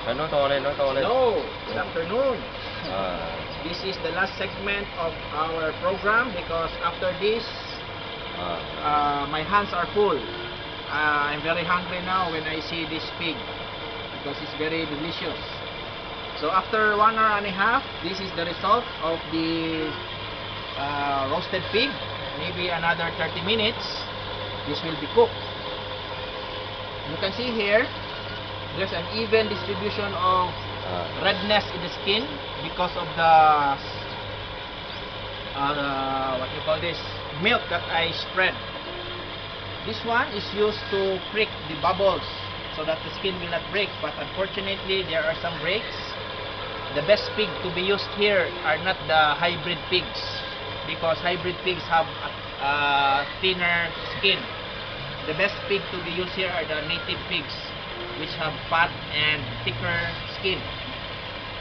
Hello, good afternoon. Ah, This is the last segment of our program because after this, my hands are full. I'm very hungry now when I see this pig because it's very delicious. So after 1 hour and a half, this is the result of the roasted pig. Maybe another 30 minutes, this will be cooked. You can see here, there's an even distribution of redness in the skin because of the what you call this, milk that I spread. This one is used to prick the bubbles so that the skin will not break, but unfortunately there are some breaks. The best pig to be used here are not the hybrid pigs because hybrid pigs have thinner skin. The best pig to be used here are the native pigs, which have fat and thicker skin.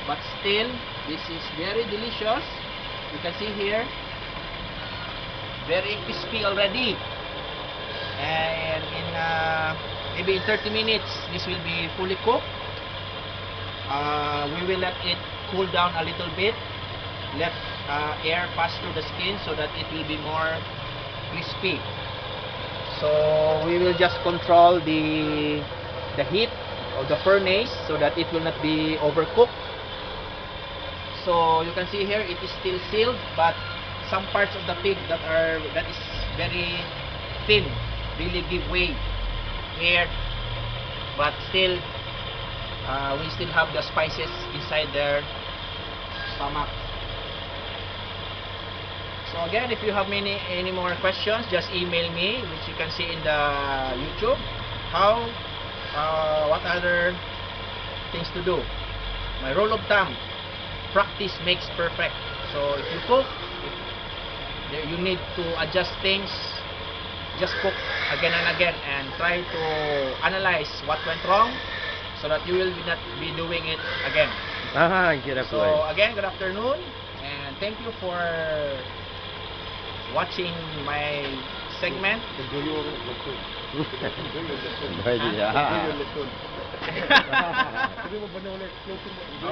But still, this is very delicious. You can see here, very crispy already. And in maybe in 30 minutes, this will be fully cooked. We will let it cool down a little bit. Let air pass through the skin so that it will be more crispy. So we will just control the heat of the furnace so that it will not be overcooked. So you can see here it is still sealed, but some parts of the pig that is very thin really give way here, but still we still have the spices inside their stomach. So again, if you have any more questions, just email me, which you can see in the YouTube. What other things to do? My rule of thumb: practice makes perfect. So if you cook, if you need to adjust things, just cook again and again and try to analyze what went wrong so that you will not be doing it again. So again, good afternoon and thank you for watching my segment.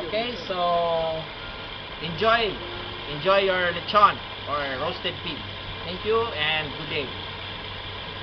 Okay, so enjoy your lechon or roasted pig. Thank you and good day.